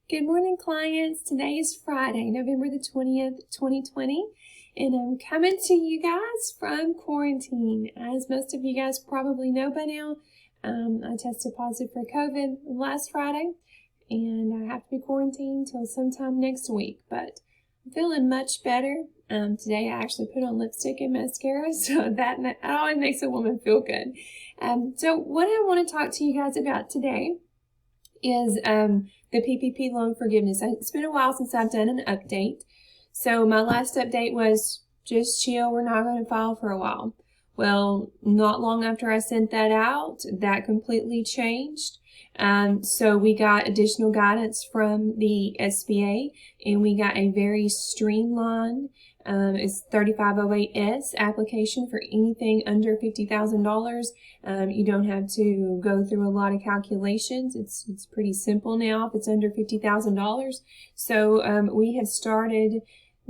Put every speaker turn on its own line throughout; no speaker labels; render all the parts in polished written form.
Good morning, clients. Today is Friday, November the 20th, 2020, and I'm coming to you guys from quarantine. As most of you guys probably know by now, I tested positive for COVID last Friday, and I have to be quarantined till sometime next week, but I'm feeling much better. Today I actually put on lipstick and mascara, so that always makes a woman feel good. So what I want to talk to you guys about today is the PPP loan forgiveness. It's been a while since I've done an update. So my last update was just chill, we're not going to file for a while. Well, not long after I sent that out, that completely changed. So we got additional guidance from the SBA, and we got a very streamlined it's 3508S application for anything under $50,000. You don't have to go through a lot of calculations. It's pretty simple now if it's under $50,000. So we have started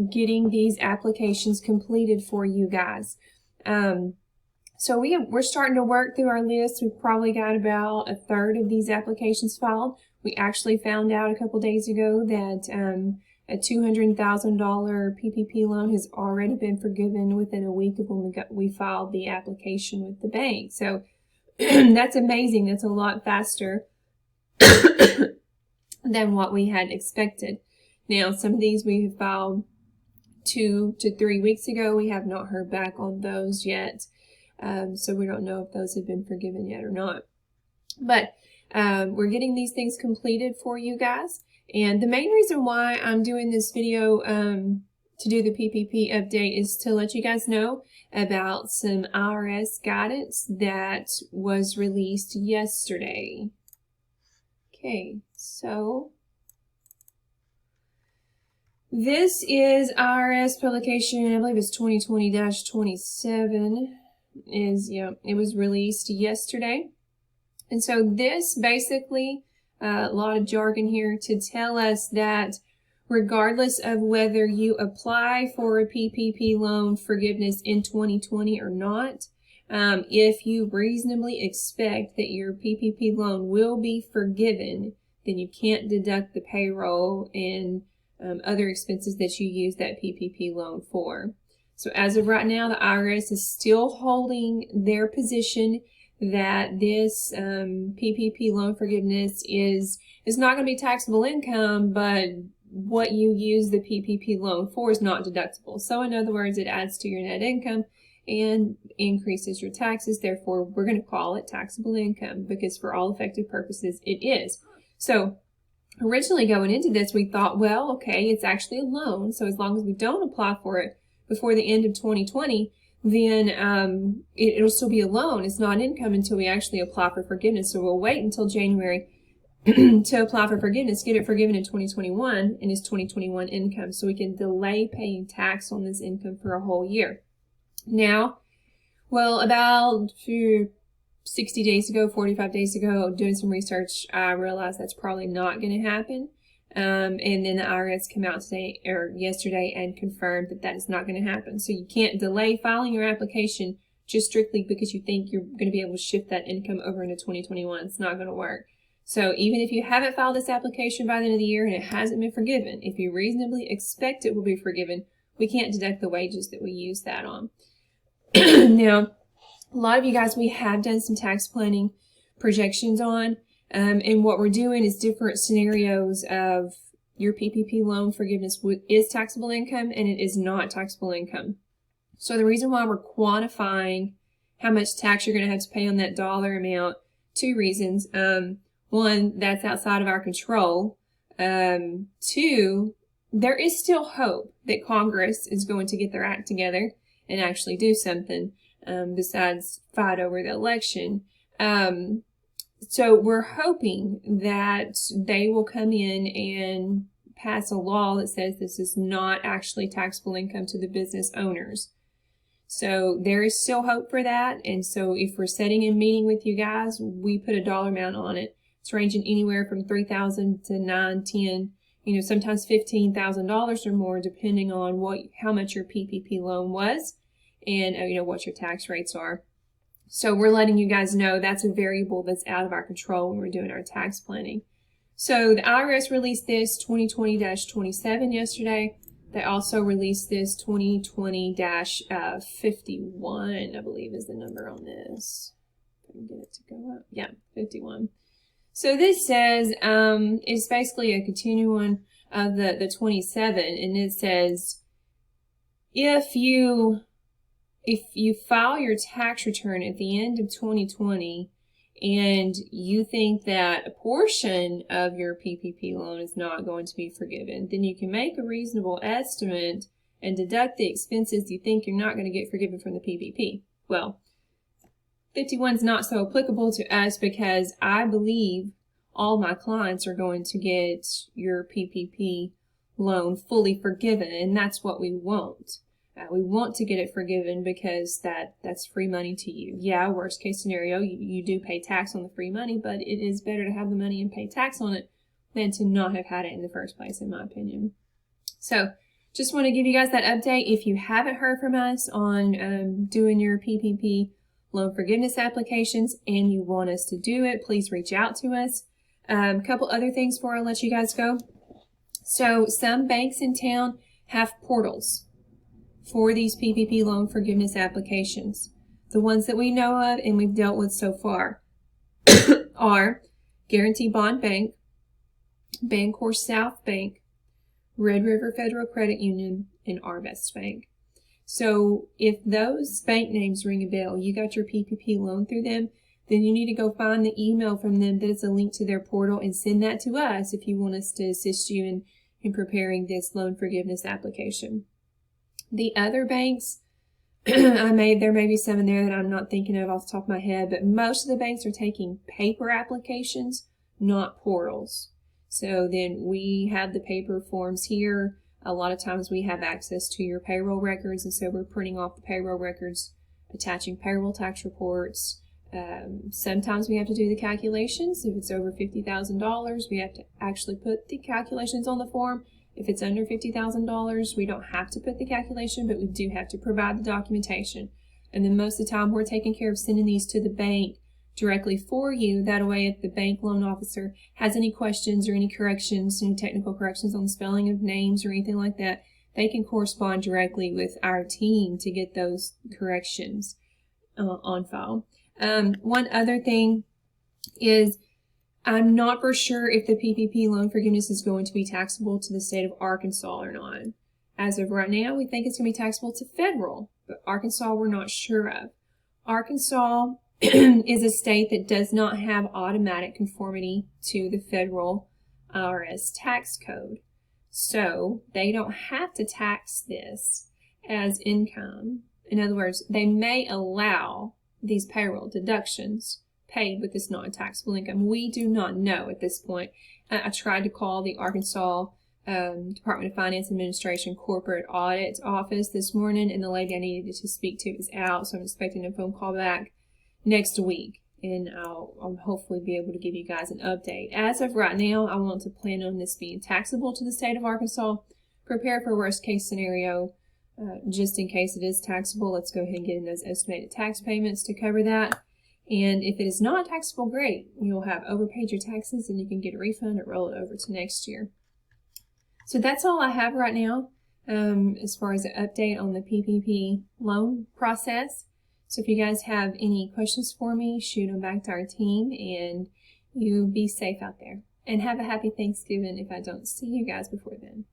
getting these applications completed for you guys. So we're starting to work through our list. We've probably got about a third of these applications filed. We actually found out a couple days ago that a $200,000 PPP loan has already been forgiven within a week of when we filed the application with the bank. So that's amazing. That's a lot faster than what we had expected. Now, some of these we have filed 2 to 3 weeks ago. We have not heard back on those yet. So we don't know if those have been forgiven yet or not. But we're getting these things completed for you guys. And the main reason why I'm doing this video to do the PPP update is to let you guys know about some IRS guidance that was released yesterday. Okay, so this is IRS publication, I believe it's 2020-27. It was released yesterday. And so this basically, a lot of jargon here to tell us that regardless of whether you apply for a PPP loan forgiveness in 2020 or not, if you reasonably expect that your PPP loan will be forgiven, then you can't deduct the payroll and other expenses that you use that PPP loan for. So as of right now, the IRS is still holding their position that this PPP loan forgiveness is not going to be taxable income, but what you use the PPP loan for is not deductible. So in other words, it adds to your net income and increases your taxes. Therefore, we're going to call it taxable income because for all effective purposes, it is. So originally going into this, we thought, well, okay, it's actually a loan. So as long as we don't apply for it before the end of 2020, then it'll still be a loan. It's not income until we actually apply for forgiveness. So we'll wait until January to apply for forgiveness, get it forgiven in 2021, and it's 2021 income. So we can delay paying tax on this income for a whole year. Now, well, about 60 days ago, 45 days ago, doing some research, I realized that's probably not going to happen. And then the IRS came out today or yesterday and confirmed that that is not going to happen. So you can't delay filing your application just strictly because you think you're going to be able to shift that income over into 2021. It's not going to work. So even if you haven't filed this application by the end of the year and it hasn't been forgiven, if you reasonably expect it will be forgiven, we can't deduct the wages that we use that on. Now, a lot of you guys, we have done some tax planning projections on. And what we're doing is different scenarios of your PPP loan forgiveness is taxable income and it is not taxable income. So the reason why we're quantifying how much tax you're going to have to pay on that dollar amount, 2 reasons. One, that's outside of our control. 2, there is still hope that Congress is going to get their act together and actually do something besides fight over the election. So we're hoping that they will come in and pass a law that says this is not actually taxable income to the business owners. So there is still hope for that. And so if we're setting a meeting with you guys, we put a dollar amount on it. It's ranging anywhere from $3,000 to $9,000, $10,000, sometimes $15,000 or more, depending on how much your PPP loan was and what your tax rates are. So we're letting you guys know that's a variable that's out of our control when we're doing our tax planning. So the IRS released this 2020-27 yesterday. They also released this 2020-51, I believe is the number on this. If I can get it to go up. Yeah, 51. So this says, it's basically a continuation of the 27, and it says, if you file your tax return at the end of 2020 and you think that a portion of your PPP loan is not going to be forgiven, then you can make a reasonable estimate and deduct the expenses you think you're not going to get forgiven from the PPP. Well, 51 is not so applicable to us because I believe all my clients are going to get your PPP loan fully forgiven, and that's what we want. We want to get it forgiven because that's free money to you. Yeah, worst case scenario, you do pay tax on the free money, but it is better to have the money and pay tax on it than to not have had it in the first place, in my opinion. So just want to give you guys that update. If you haven't heard from us on doing your PPP loan forgiveness applications and you want us to do it, please reach out to us. A couple other things before I let you guys go. So some banks in town have portals for these PPP loan forgiveness applications. The ones that we know of and we've dealt with so far are Guarantee Bond Bank, Bancorp South Bank, Red River Federal Credit Union, and Arvest Bank. So if those bank names ring a bell, you got your PPP loan through them, then you need to go find the email from them that is a link to their portal and send that to us if you want us to assist you in preparing this loan forgiveness application. The other banks, there may be some in there that I'm not thinking of off the top of my head, but most of the banks are taking paper applications, not portals. So then we have the paper forms here. A lot of times we have access to your payroll records, and so we're printing off the payroll records, attaching payroll tax reports. Sometimes we have to do the calculations. If it's over $50,000, we have to actually put the calculations on the form. If it's under $50,000, we don't have to put the calculation, but we do have to provide the documentation. And then most of the time, we're taking care of sending these to the bank directly for you. That way, if the bank loan officer has any questions or any corrections, any technical corrections on the spelling of names or anything like that, they can correspond directly with our team to get those corrections on file. One other thing is, I'm not for sure if the PPP loan forgiveness is going to be taxable to the state of Arkansas or not. As of right now, we think it's going to be taxable to federal, but Arkansas we're not sure of. Arkansas is a state that does not have automatic conformity to the federal IRS tax code. So they don't have to tax this as income. In other words, they may allow these payroll deductions paid with this non-taxable income. We do not know at this point. I tried to call the Arkansas Department of Finance Administration Corporate Audit Office this morning, and the lady I needed to speak to is out, so I'm expecting a phone call back next week, and I'll hopefully be able to give you guys an update. As of right now, I want to plan on this being taxable to the state of Arkansas. Prepare for worst case scenario. Just in case it is taxable, let's go ahead and get in those estimated tax payments to cover that. And if it is not taxable, great. You'll have overpaid your taxes and you can get a refund or roll it over to next year. So that's all I have right now as far as an update on the PPP loan process. So if you guys have any questions for me, shoot them back to our team, and you be safe out there. And have a happy Thanksgiving if I don't see you guys before then.